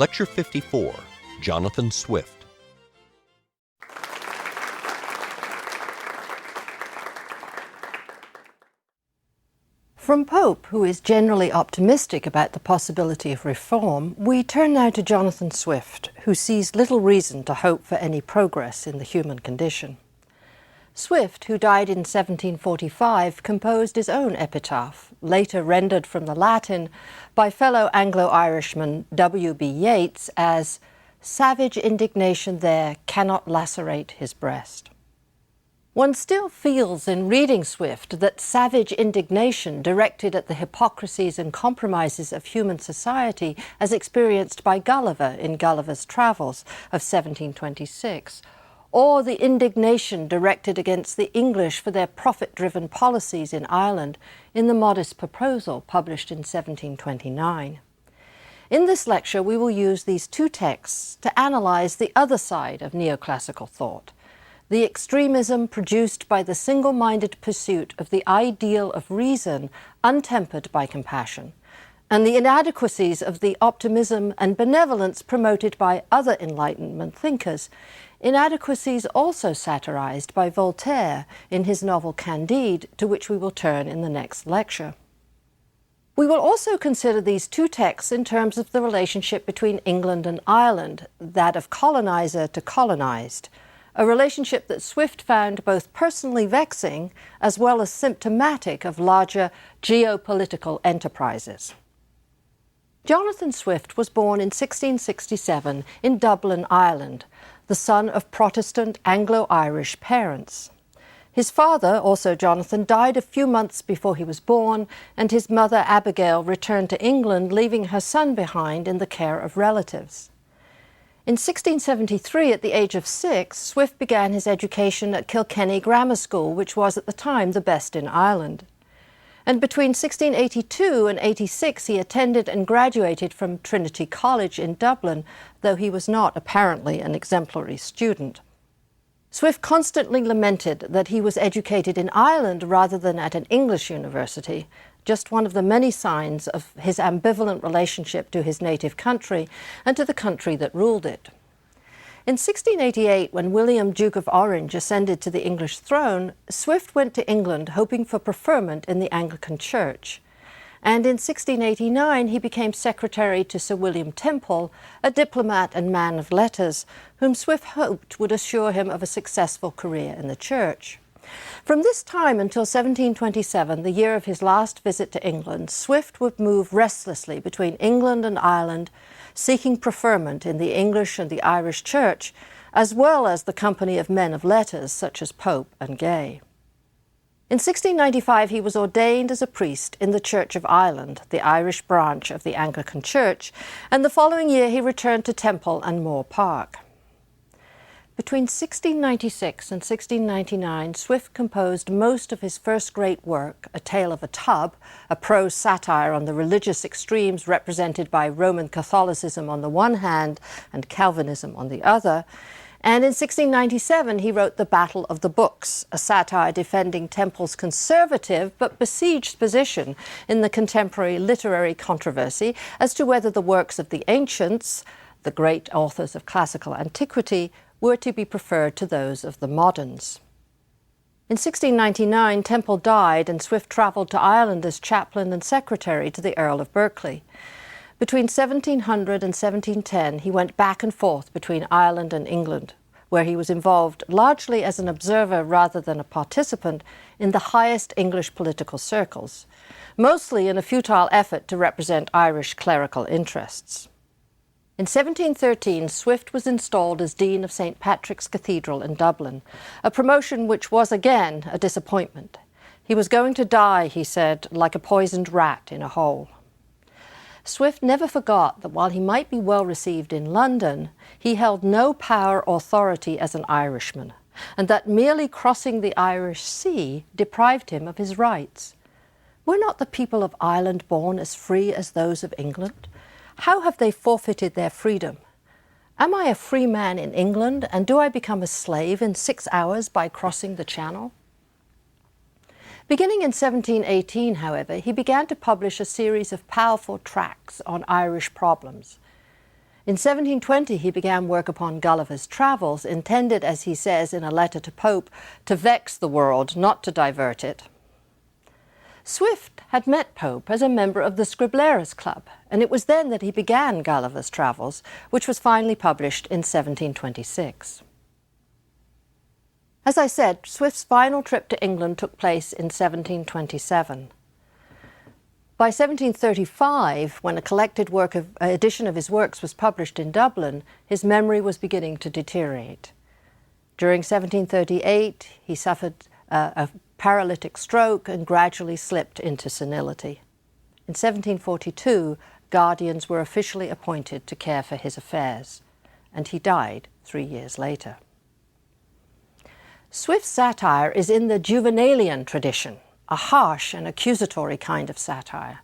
Lecture 54, Jonathan Swift. From Pope, who is generally optimistic about the possibility of reform, we turn now to Jonathan Swift, who sees little reason to hope for any progress in the human condition. Swift, who died in 1745, composed his own epitaph, later rendered from the Latin by fellow Anglo-Irishman W.B. Yeats as "Savage indignation there cannot lacerate his breast." One still feels in reading Swift that savage indignation directed at the hypocrisies and compromises of human society as experienced by Gulliver in Gulliver's Travels of 1726, or the indignation directed against the English for their profit-driven policies in Ireland in The Modest Proposal, published in 1729. In this lecture, we will use these two texts to analyze the other side of neoclassical thought, the extremism produced by the single-minded pursuit of the ideal of reason untempered by compassion, and the inadequacies of the optimism and benevolence promoted by other Enlightenment thinkers, inadequacies also satirized by Voltaire in his novel Candide, to which we will turn in the next lecture. We will also consider these two texts in terms of the relationship between England and Ireland, that of colonizer to colonized, a relationship that Swift found both personally vexing as well as symptomatic of larger geopolitical enterprises. Jonathan Swift was born in 1667 in Dublin, Ireland, the son of Protestant Anglo-Irish parents. His father, also Jonathan, died a few months before he was born, and his mother Abigail returned to England, leaving her son behind in the care of relatives. In 1673, at the age of 6, Swift began his education at Kilkenny Grammar School, which was at the time the best in Ireland. And between 1682 and 86, he attended and graduated from Trinity College in Dublin, though he was not apparently an exemplary student. Swift constantly lamented that he was educated in Ireland rather than at an English university, just one of the many signs of his ambivalent relationship to his native country and to the country that ruled it. In 1688, when William, Duke of Orange, ascended to the English throne, Swift went to England hoping for preferment in the Anglican Church. And in 1689, he became secretary to Sir William Temple, a diplomat and man of letters, whom Swift hoped would assure him of a successful career in the Church. From this time until 1727, the year of his last visit to England, Swift would move restlessly between England and Ireland, seeking preferment in the English and the Irish Church, as well as the company of men of letters such as Pope and Gay. In 1695, he was ordained as a priest in the Church of Ireland, the Irish branch of the Anglican Church, and the following year he returned to Temple and Moore Park. Between 1696 and 1699, Swift composed most of his first great work, A Tale of a Tub, a prose satire on the religious extremes represented by Roman Catholicism on the one hand and Calvinism on the other. And in 1697, he wrote The Battle of the Books, a satire defending Temple's conservative but besieged position in the contemporary literary controversy as to whether the works of the ancients, the great authors of classical antiquity, were to be preferred to those of the moderns. In 1699, Temple died and Swift travelled to Ireland as chaplain and secretary to the Earl of Berkeley. Between 1700 and 1710, he went back and forth between Ireland and England, where he was involved largely as an observer rather than a participant in the highest English political circles, mostly in a futile effort to represent Irish clerical interests. In 1713, Swift was installed as Dean of St. Patrick's Cathedral in Dublin, a promotion which was again a disappointment. He was going to die, he said, like a poisoned rat in a hole. Swift never forgot that while he might be well received in London, he held no power or authority as an Irishman, and that merely crossing the Irish Sea deprived him of his rights. Were not the people of Ireland born as free as those of England? How have they forfeited their freedom? Am I a free man in England, and do I become a slave in 6 hours by crossing the Channel? Beginning in 1718, however, he began to publish a series of powerful tracts on Irish problems. In 1720, he began work upon Gulliver's Travels, intended, as he says in a letter to Pope, to vex the world, not to divert it. Swift had met Pope as a member of the Scriblerus Club, and it was then that he began Gulliver's Travels, which was finally published in 1726. As I said, Swift's final trip to England took place in 1727. By 1735, when a collected edition of his works was published in Dublin, his memory was beginning to deteriorate. During 1738, he suffered a paralytic stroke and gradually slipped into senility. In 1742, guardians were officially appointed to care for his affairs, and he died 3 years later. Swift's satire is in the Juvenalian tradition, a harsh and accusatory kind of satire.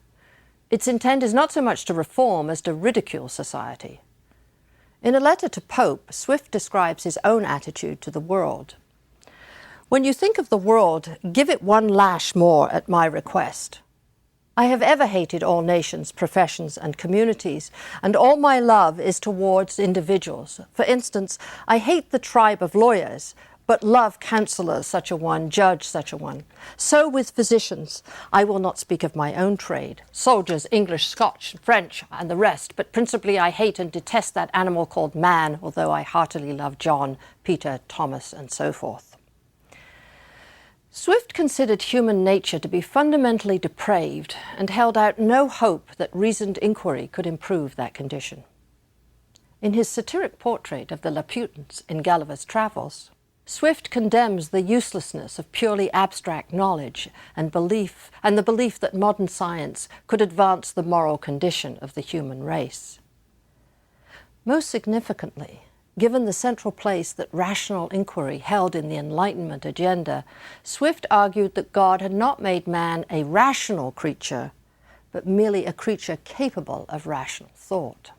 Its intent is not so much to reform as to ridicule society. In a letter to Pope, Swift describes his own attitude to the world. "When you think of the world, give it one lash more at my request. I have ever hated all nations, professions, and communities, and all my love is towards individuals. For instance, I hate the tribe of lawyers, but love counselor such a one, judge such a one. So with physicians, I will not speak of my own trade, soldiers, English, Scotch, French, and the rest, but principally I hate and detest that animal called man, although I heartily love John, Peter, Thomas, and so forth." Swift considered human nature to be fundamentally depraved and held out no hope that reasoned inquiry could improve that condition. In his satiric portrait of the Laputans in Gulliver's Travels, Swift condemns the uselessness of purely abstract knowledge and the belief that modern science could advance the moral condition of the human race. Most significantly, given the central place that rational inquiry held in the Enlightenment agenda, Swift argued that God had not made man a rational creature, but merely a creature capable of rational thought.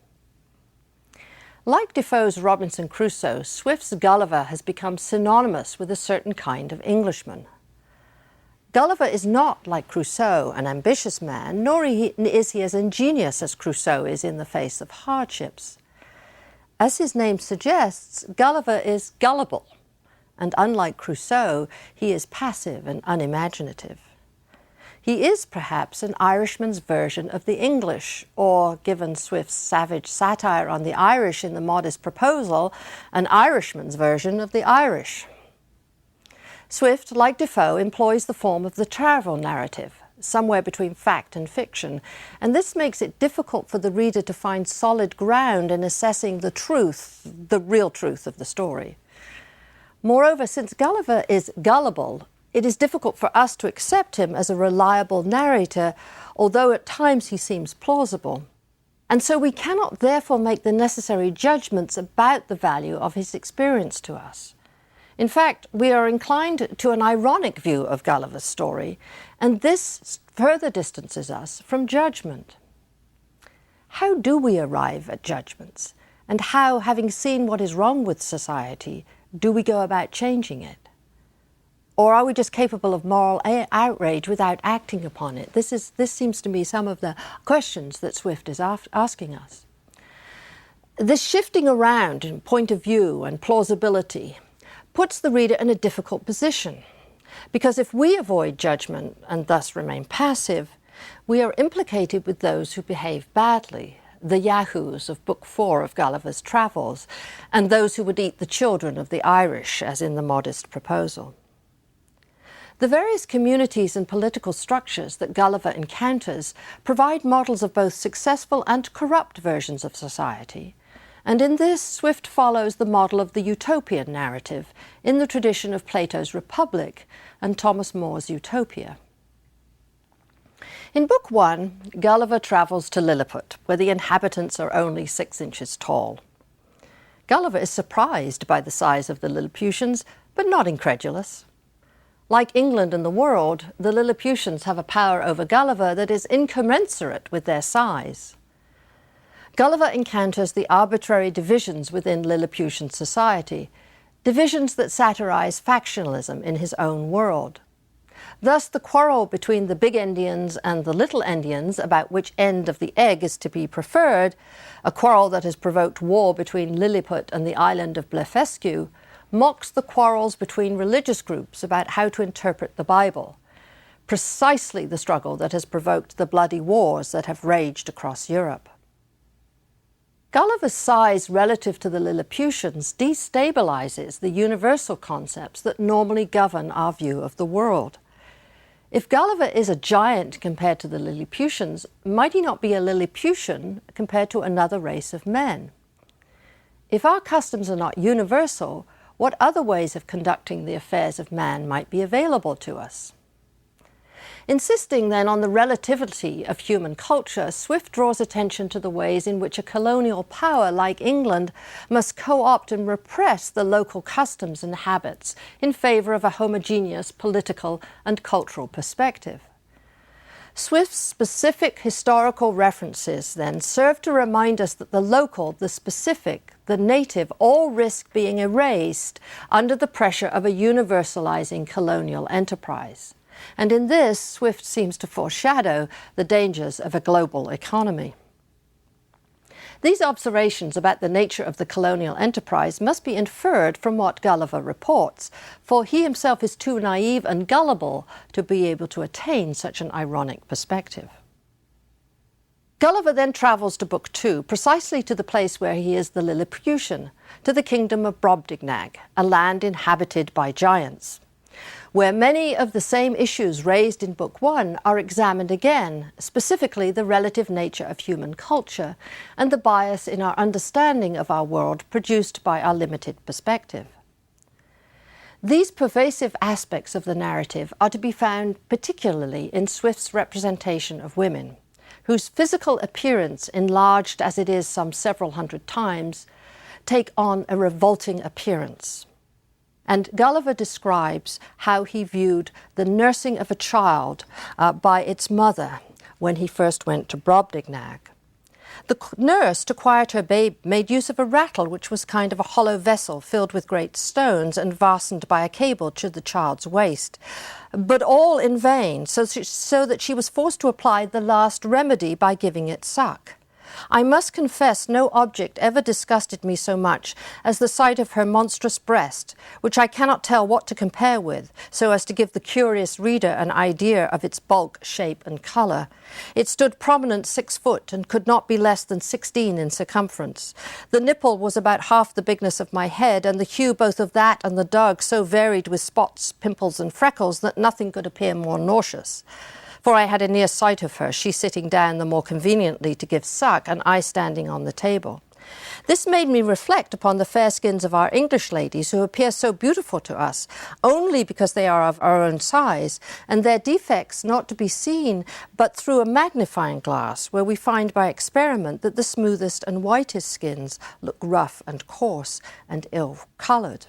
Like Defoe's Robinson Crusoe, Swift's Gulliver has become synonymous with a certain kind of Englishman. Gulliver is not, like Crusoe, an ambitious man, nor is he as ingenious as Crusoe is in the face of hardships. As his name suggests, Gulliver is gullible, and unlike Crusoe, he is passive and unimaginative. He is perhaps an Irishman's version of the English, or, given Swift's savage satire on the Irish in The Modest Proposal, an Irishman's version of the Irish. Swift, like Defoe, employs the form of the travel narrative, somewhere between fact and fiction, and this makes it difficult for the reader to find solid ground in assessing the truth, the real truth of the story. Moreover, since Gulliver is gullible, it is difficult for us to accept him as a reliable narrator, although at times he seems plausible. And so we cannot therefore make the necessary judgments about the value of his experience to us. In fact, we are inclined to an ironic view of Gulliver's story, and this further distances us from judgment. How do we arrive at judgments? And how, having seen what is wrong with society, do we go about changing it? Or are we just capable of moral outrage without acting upon it? This seems to me some of the questions that Swift is asking us. This shifting around in point of view and plausibility puts the reader in a difficult position, because if we avoid judgment and thus remain passive, we are implicated with those who behave badly, the yahoos of Book 4 of Gulliver's Travels, and those who would eat the children of the Irish, as in The Modest Proposal. The various communities and political structures that Gulliver encounters provide models of both successful and corrupt versions of society, and in this Swift follows the model of the utopian narrative in the tradition of Plato's Republic and Thomas More's Utopia. In Book 1, Gulliver travels to Lilliput, where the inhabitants are only 6 inches tall. Gulliver is surprised by the size of the Lilliputians, but not incredulous. Like England and the world, the Lilliputians have a power over Gulliver that is incommensurate with their size. Gulliver encounters the arbitrary divisions within Lilliputian society, divisions that satirize factionalism in his own world. Thus, the quarrel between the big Endians and the little Endians about which end of the egg is to be preferred, a quarrel that has provoked war between Lilliput and the island of Blefuscu, mocks the quarrels between religious groups about how to interpret the Bible, precisely the struggle that has provoked the bloody wars that have raged across Europe. Gulliver's size relative to the Lilliputians destabilizes the universal concepts that normally govern our view of the world. If Gulliver is a giant compared to the Lilliputians, might he not be a Lilliputian compared to another race of men? If our customs are not universal, what other ways of conducting the affairs of man might be available to us? Insisting then on the relativity of human culture, Swift draws attention to the ways in which a colonial power like England must co-opt and repress the local customs and habits in favour of a homogeneous political and cultural perspective. Swift's specific historical references then serve to remind us that the local, the specific, the native all risk being erased under the pressure of a universalizing colonial enterprise. And in this, Swift seems to foreshadow the dangers of a global economy. These observations about the nature of the colonial enterprise must be inferred from what Gulliver reports, for he himself is too naive and gullible to be able to attain such an ironic perspective. Gulliver then travels to Book 2, precisely to the place where he is the Lilliputian, to the kingdom of Brobdingnag, a land inhabited by giants, where many of the same issues raised in Book 1 are examined again, specifically the relative nature of human culture and the bias in our understanding of our world produced by our limited perspective. These pervasive aspects of the narrative are to be found particularly in Swift's representation of women, whose physical appearance, enlarged as it is some several hundred times, take on a revolting appearance. And Gulliver describes how he viewed the nursing of a child by its mother when he first went to Brobdingnag. The nurse, to quiet her babe, made use of a rattle, which was kind of a hollow vessel filled with great stones and fastened by a cable to the child's waist, but all in vain, so that she was forced to apply the last remedy by giving it suck. I must confess no object ever disgusted me so much as the sight of her monstrous breast, which I cannot tell what to compare with, so as to give the curious reader an idea of its bulk, shape, and colour. It stood prominent 6 foot, and could not be less than 16 in circumference. The nipple was about half the bigness of my head, and the hue both of that and the dug so varied with spots, pimples, and freckles that nothing could appear more nauseous. For I had a near sight of her, she sitting down the more conveniently to give suck, and I standing on the table. This made me reflect upon the fair skins of our English ladies, who appear so beautiful to us, only because they are of our own size, and their defects not to be seen but through a magnifying glass, where we find by experiment that the smoothest and whitest skins look rough and coarse and ill-coloured.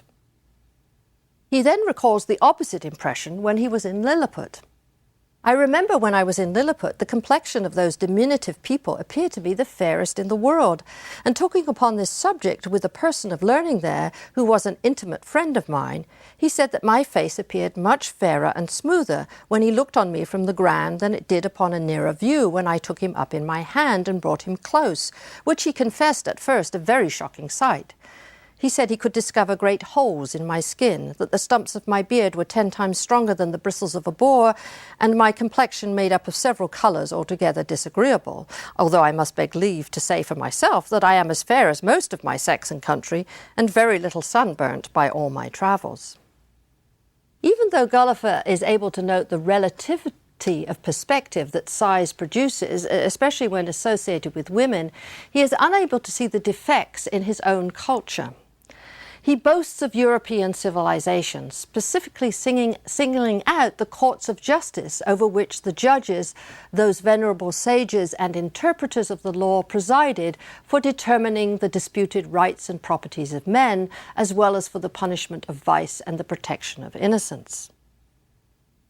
He then recalls the opposite impression when he was in Lilliput. I remember when I was in Lilliput, the complexion of those diminutive people appeared to be the fairest in the world, and talking upon this subject with a person of learning there, who was an intimate friend of mine, he said that my face appeared much fairer and smoother when he looked on me from the ground than it did upon a nearer view when I took him up in my hand and brought him close, which he confessed at first a very shocking sight. He said he could discover great holes in my skin, that the stumps of my beard were 10 times stronger than the bristles of a boar, and my complexion made up of several colours altogether disagreeable, although I must beg leave to say for myself that I am as fair as most of my sex and country, and very little sunburnt by all my travels. Even though Gulliver is able to note the relativity of perspective that size produces, especially when associated with women, he is unable to see the defects in his own culture. He boasts of European civilization, specifically singling out the courts of justice over which the judges, those venerable sages and interpreters of the law, presided for determining the disputed rights and properties of men, as well as for the punishment of vice and the protection of innocence.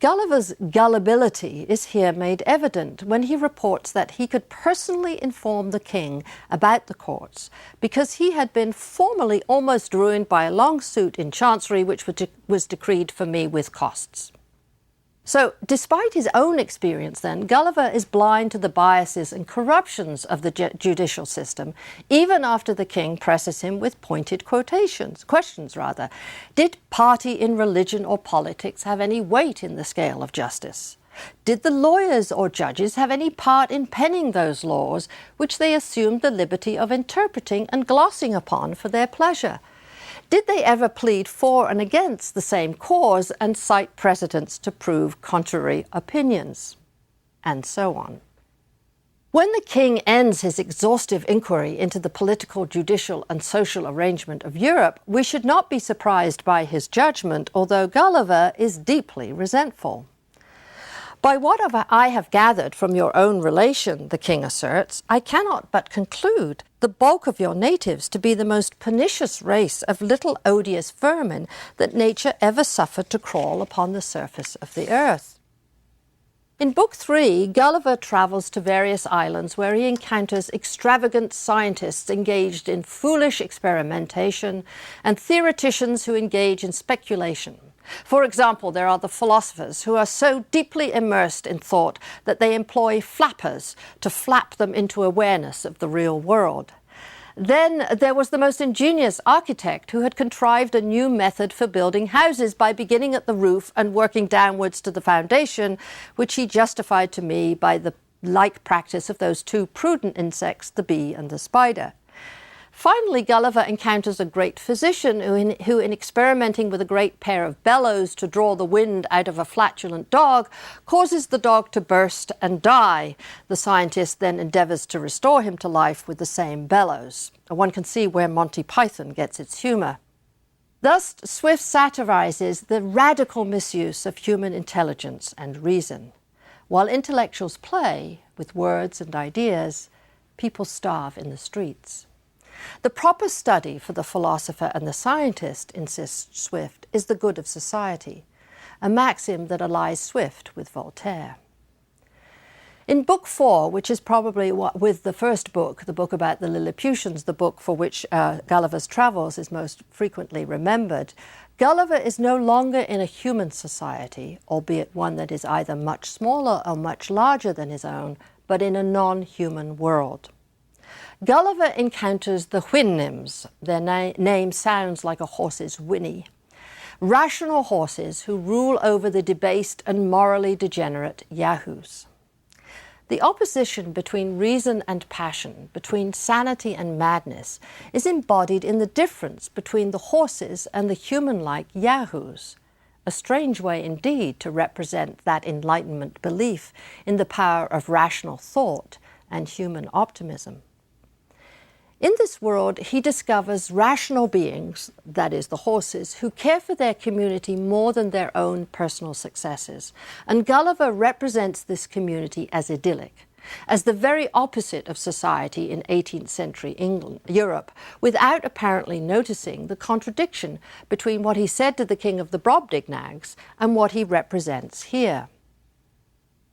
Gulliver's gullibility is here made evident when he reports that he could personally inform the king about the courts because he had been formerly almost ruined by a long suit in chancery which was decreed for me with costs. So, despite his own experience then, Gulliver is blind to the biases and corruptions of the judicial system, even after the king presses him with pointed questions. Did party in religion or politics have any weight in the scale of justice? Did the lawyers or judges have any part in penning those laws which they assumed the liberty of interpreting and glossing upon for their pleasure? Did they ever plead for and against the same cause and cite precedents to prove contrary opinions? And so on. When the king ends his exhaustive inquiry into the political, judicial, and social arrangement of Europe, we should not be surprised by his judgment, although Gulliver is deeply resentful. By what I have gathered from your own relation, the king asserts, I cannot but conclude the bulk of your natives to be the most pernicious race of little odious vermin that nature ever suffered to crawl upon the surface of the earth. In Book 3, Gulliver travels to various islands where he encounters extravagant scientists engaged in foolish experimentation and theoreticians who engage in speculation. For example, there are the philosophers who are so deeply immersed in thought that they employ flappers to flap them into awareness of the real world. Then there was the most ingenious architect who had contrived a new method for building houses by beginning at the roof and working downwards to the foundation, which he justified to me by the like practice of those two prudent insects, the bee and the spider. Finally, Gulliver encounters a great physician who, in experimenting with a great pair of bellows to draw the wind out of a flatulent dog, causes the dog to burst and die. The scientist then endeavors to restore him to life with the same bellows. One can see where Monty Python gets its humor. Thus, Swift satirizes the radical misuse of human intelligence and reason. While intellectuals play with words and ideas, people starve in the streets. The proper study for the philosopher and the scientist, insists Swift, is the good of society, a maxim that allies Swift with Voltaire. In Book 4, which is probably with the first book, the book about the Lilliputians, the book for which Gulliver's Travels is most frequently remembered, Gulliver is no longer in a human society, albeit one that is either much smaller or much larger than his own, but in a non-human world. Gulliver encounters the Houyhnhnms. Their name sounds like a horse's whinny. Rational horses who rule over the debased and morally degenerate yahoos. The opposition between reason and passion, between sanity and madness, is embodied in the difference between the horses and the human-like yahoos. A strange way indeed to represent that Enlightenment belief in the power of rational thought and human optimism. In this world, he discovers rational beings, that is, the horses, who care for their community more than their own personal successes. And Gulliver represents this community as idyllic, as the very opposite of society in 18th century Europe, without apparently noticing the contradiction between what he said to the king of the Brobdingnags and what he represents here.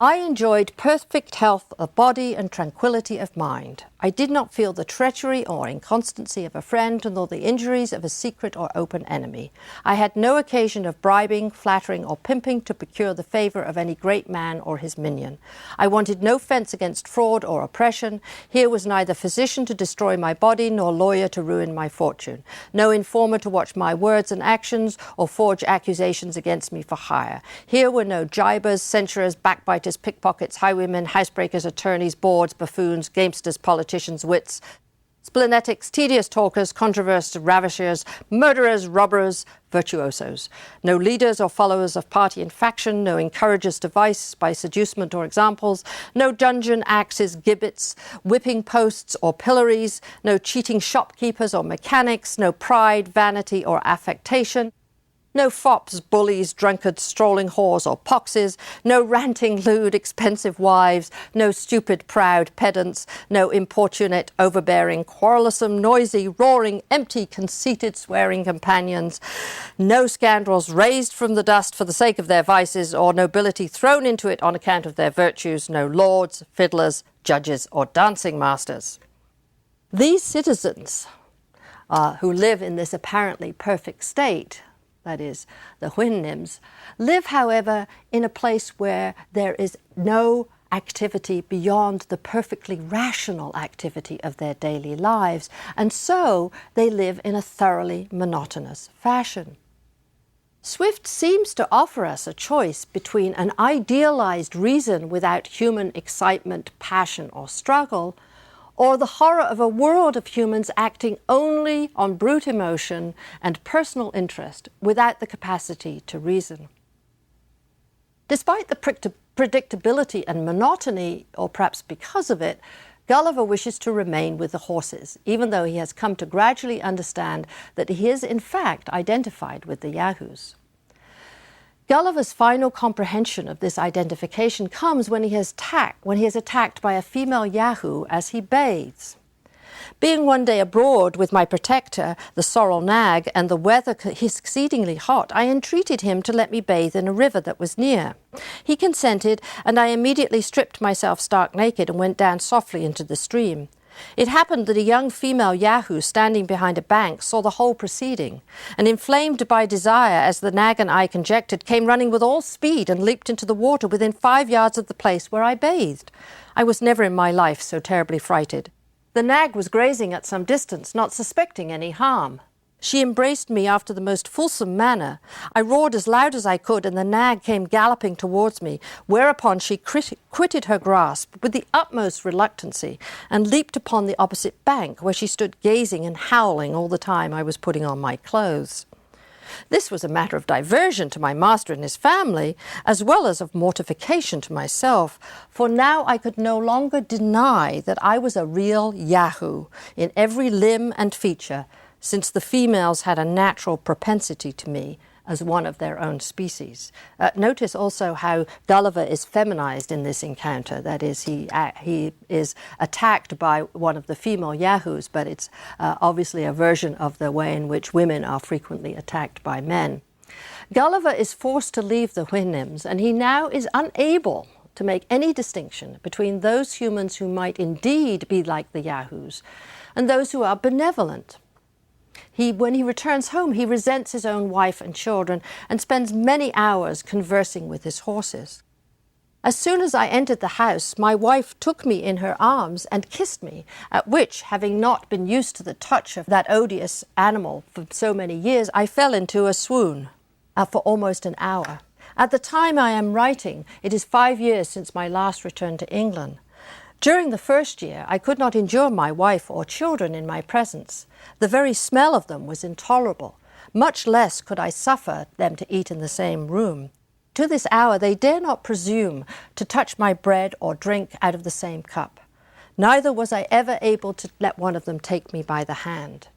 I enjoyed perfect health of body and tranquility of mind. I did not feel the treachery or inconstancy of a friend, nor the injuries of a secret or open enemy. I had no occasion of bribing, flattering, or pimping to procure the favour of any great man or his minion. I wanted no fence against fraud or oppression. Here was neither physician to destroy my body, nor lawyer to ruin my fortune. No informer to watch my words and actions, or forge accusations against me for hire. Here were no gibers, censurers, backbiters, pickpockets, highwaymen, housebreakers, attorneys, bawds, buffoons, gamesters, politicians, wits, splenetics, tedious talkers, controversies, ravishers, murderers, robbers, virtuosos. No leaders or followers of party and faction, no encouragers to vice by seducement or examples, no dungeon axes, gibbets, whipping posts or pillories, no cheating shopkeepers or mechanics, no pride, vanity or affectation. No fops, bullies, drunkards, strolling whores or poxes, no ranting, lewd, expensive wives, no stupid, proud pedants, no importunate, overbearing, quarrelsome, noisy, roaring, empty, conceited, swearing companions, no scoundrels raised from the dust for the sake of their vices, or nobility thrown into it on account of their virtues, no lords, fiddlers, judges, or dancing masters. These citizens who live in this apparently perfect state that is, the Houyhnhnms, live, however, in a place where there is no activity beyond the perfectly rational activity of their daily lives, and so they live in a thoroughly monotonous fashion. Swift seems to offer us a choice between an idealized reason without human excitement, passion, or struggle, or the horror of a world of humans acting only on brute emotion and personal interest without the capacity to reason. Despite the predictability and monotony, or perhaps because of it, Gulliver wishes to remain with the horses, even though he has come to gradually understand that he is in fact identified with the Yahoos. Gulliver's final comprehension of this identification comes when he is attacked by a female Yahoo as he bathes. Being one day abroad with my protector, the sorrel nag, and the weather exceedingly hot, I entreated him to let me bathe in a river that was near. He consented, and I immediately stripped myself stark naked and went down softly into the stream. It happened that a young female Yahoo standing behind a bank saw the whole proceeding, and inflamed by desire, as the nag and I conjectured, came running with all speed and leaped into the water within 5 yards of the place where I bathed. I was never in my life so terribly frighted. The nag was grazing at some distance, not suspecting any harm. She embraced me after the most fulsome manner. I roared as loud as I could, and the nag came galloping towards me, whereupon she quitted her grasp with the utmost reluctancy and leaped upon the opposite bank, where she stood gazing and howling all the time I was putting on my clothes. This was a matter of diversion to my master and his family, as well as of mortification to myself, for now I could no longer deny that I was a real Yahoo in every limb and feature, since the females had a natural propensity to me as one of their own species. Notice also how Gulliver is feminized in this encounter. That is, he is attacked by one of the female Yahoos, but it's obviously a version of the way in which women are frequently attacked by men. Gulliver is forced to leave the Houyhnhnms, and he now is unable to make any distinction between those humans who might indeed be like the Yahoos and those who are benevolent. When he returns home, he resents his own wife and children and spends many hours conversing with his horses. As soon as I entered the house, my wife took me in her arms and kissed me, at which, having not been used to the touch of that odious animal for so many years, I fell into a swoon for almost an hour. At the time I am writing, it is 5 years since my last return to England. During the first year, I could not endure my wife or children in my presence. The very smell of them was intolerable. Much less could I suffer them to eat in the same room. To this hour, they dare not presume to touch my bread or drink out of the same cup. Neither was I ever able to let one of them take me by the hand.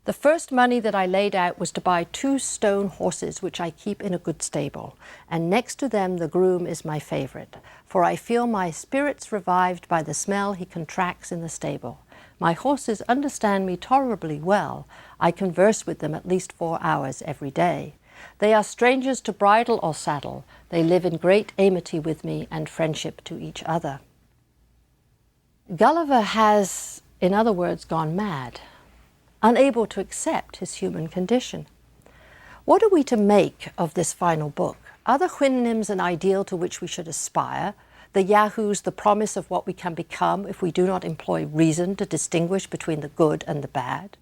The first money that I laid out was to buy 2 stone horses, which I keep in a good stable, and next to them the groom is my favourite, for I feel my spirits revived by the smell he contracts in the stable. My horses understand me tolerably well. I converse with them at least 4 hours every day. They are strangers to bridle or saddle. They live in great amity with me and friendship to each other. Gulliver has, in other words, gone mad, unable to accept his human condition. What are we to make of this final book? Are the Houyhnhnms an ideal to which we should aspire? The Yahoos the promise of what we can become if we do not employ reason to distinguish between the good and the bad?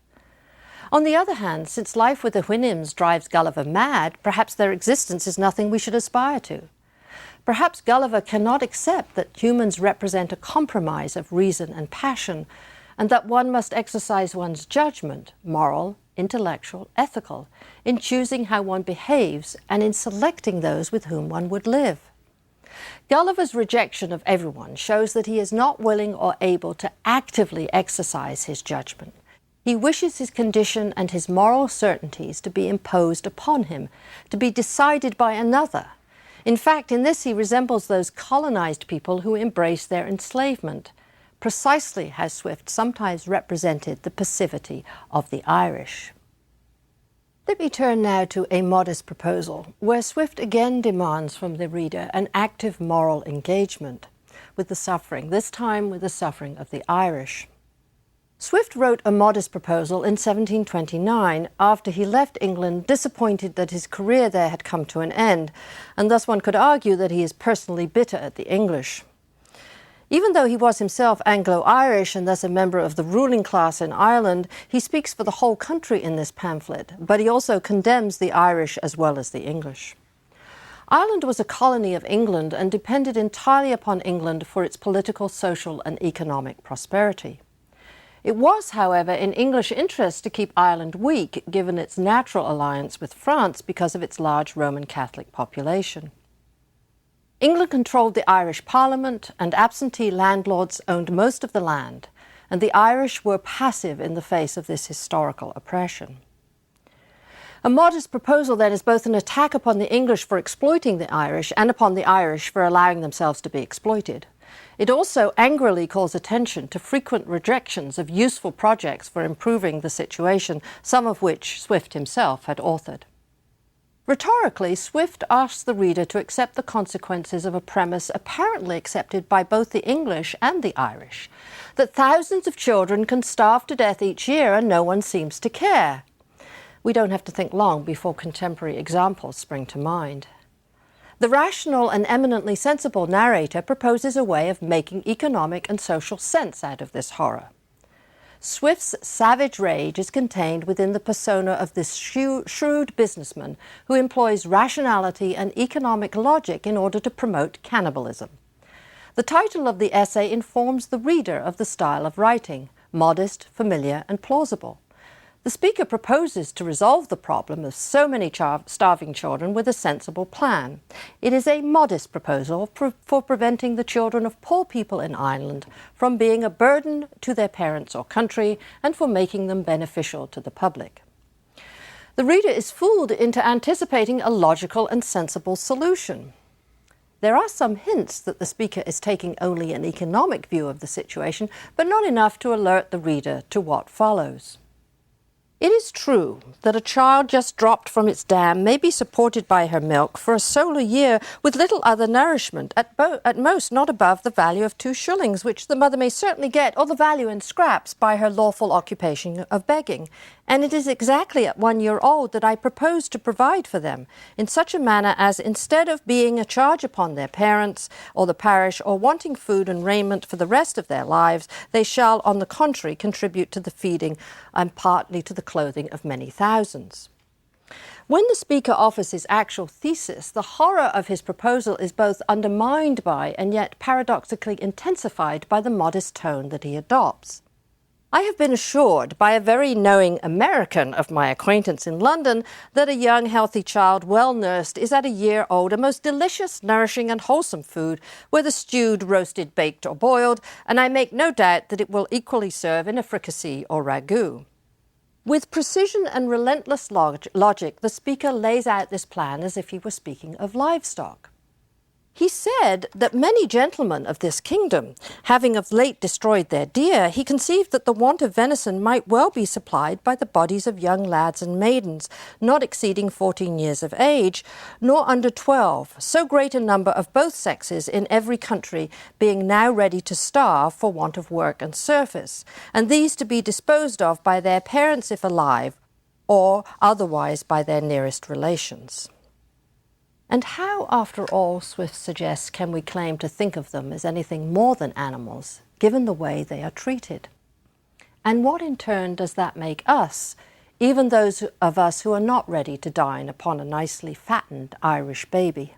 On the other hand, since life with the Houyhnhnms drives Gulliver mad, perhaps their existence is nothing we should aspire to. Perhaps Gulliver cannot accept that humans represent a compromise of reason and passion, and that one must exercise one's judgment, moral, intellectual, ethical, in choosing how one behaves and in selecting those with whom one would live. Gulliver's rejection of everyone shows that he is not willing or able to actively exercise his judgment. He wishes his condition and his moral certainties to be imposed upon him, to be decided by another. In fact, in this he resembles those colonized people who embrace their enslavement, precisely how Swift sometimes represented the passivity of the Irish. Let me turn now to A Modest Proposal, where Swift again demands from the reader an active moral engagement with the suffering, this time with the suffering of the Irish. Swift wrote A Modest Proposal in 1729 after he left England disappointed that his career there had come to an end, and thus one could argue that he is personally bitter at the English. Even though he was himself Anglo-Irish and thus a member of the ruling class in Ireland, he speaks for the whole country in this pamphlet, but he also condemns the Irish as well as the English. Ireland was a colony of England and depended entirely upon England for its political, social and economic prosperity. It was, however, in English interest to keep Ireland weak, given its natural alliance with France because of its large Roman Catholic population. England controlled the Irish Parliament, and absentee landlords owned most of the land, and the Irish were passive in the face of this historical oppression. A Modest Proposal, then, is both an attack upon the English for exploiting the Irish and upon the Irish for allowing themselves to be exploited. It also angrily calls attention to frequent rejections of useful projects for improving the situation, some of which Swift himself had authored. Rhetorically, Swift asks the reader to accept the consequences of a premise apparently accepted by both the English and the Irish, that thousands of children can starve to death each year and no one seems to care. We don't have to think long before contemporary examples spring to mind. The rational and eminently sensible narrator proposes a way of making economic and social sense out of this horror. Swift's savage rage is contained within the persona of this shrewd businessman who employs rationality and economic logic in order to promote cannibalism. The title of the essay informs the reader of the style of writing: modest, familiar, and plausible. The speaker proposes to resolve the problem of so many starving children with a sensible plan. It is a modest proposal for preventing the children of poor people in Ireland from being a burden to their parents or country and for making them beneficial to the public. The reader is fooled into anticipating a logical and sensible solution. There are some hints that the speaker is taking only an economic view of the situation, but not enough to alert the reader to what follows. It is true that a child just dropped from its dam may be supported by her milk for a solar year with little other nourishment, at most not above the value of 2 shillings, which the mother may certainly get, or the value in scraps, by her lawful occupation of begging. And it is exactly at 1 year old that I propose to provide for them, in such a manner as, instead of being a charge upon their parents or the parish, or wanting food and raiment for the rest of their lives, they shall, on the contrary, contribute to the feeding and partly to the clothing of many thousands. When the speaker offers his actual thesis, the horror of his proposal is both undermined by and yet paradoxically intensified by the modest tone that he adopts. I have been assured by a very knowing American of my acquaintance in London that a young, healthy child, well nursed, is at 1 year old a most delicious, nourishing and wholesome food, whether stewed, roasted, baked or boiled, and I make no doubt that it will equally serve in a fricassee or ragout. With precision and relentless logic, the speaker lays out this plan as if he were speaking of livestock. He said that many gentlemen of this kingdom, having of late destroyed their deer, he conceived that the want of venison might well be supplied by the bodies of young lads and maidens, not exceeding 14 years of age, nor under 12, so great a number of both sexes in every country being now ready to starve for want of work and service, and these to be disposed of by their parents if alive, or otherwise by their nearest relations. And how, after all, Swift suggests, can we claim to think of them as anything more than animals, given the way they are treated? And what in turn does that make us, even those of us who are not ready to dine upon a nicely fattened Irish baby?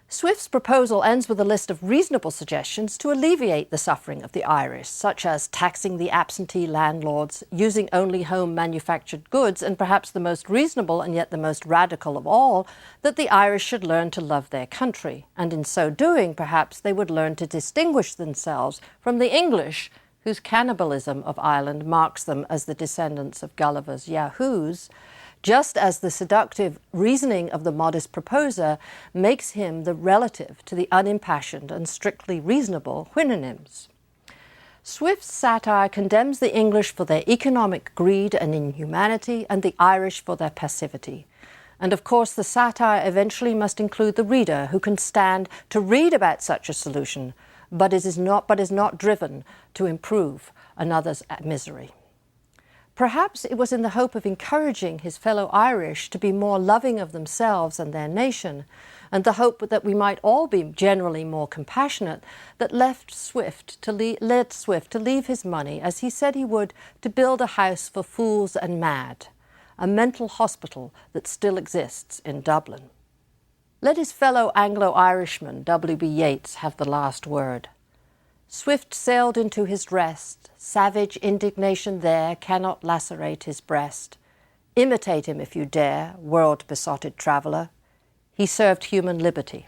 Swift's proposal ends with a list of reasonable suggestions to alleviate the suffering of the Irish, such as taxing the absentee landlords, using only home-manufactured goods, and perhaps the most reasonable and yet the most radical of all, that the Irish should learn to love their country, and in so doing, perhaps they would learn to distinguish themselves from the English, whose cannibalism of Ireland marks them as the descendants of Gulliver's Yahoos, just as the seductive reasoning of the modest proposer makes him the relative to the unimpassioned and strictly reasonable Houyhnhnms. Swift's satire condemns the English for their economic greed and inhumanity, and the Irish for their passivity. And of course, the satire eventually must include the reader, who can stand to read about such a solution, but is not driven to improve another's misery. Perhaps it was in the hope of encouraging his fellow Irish to be more loving of themselves and their nation, and the hope that we might all be generally more compassionate, that led Swift to leave his money, as he said he would, to build a house for fools and mad, a mental hospital that still exists in Dublin. Let his fellow Anglo-Irishman, W.B. Yeats, have the last word. Swift sailed into his rest, savage indignation there cannot lacerate his breast. Imitate him if you dare, world-besotted traveller. He served human liberty.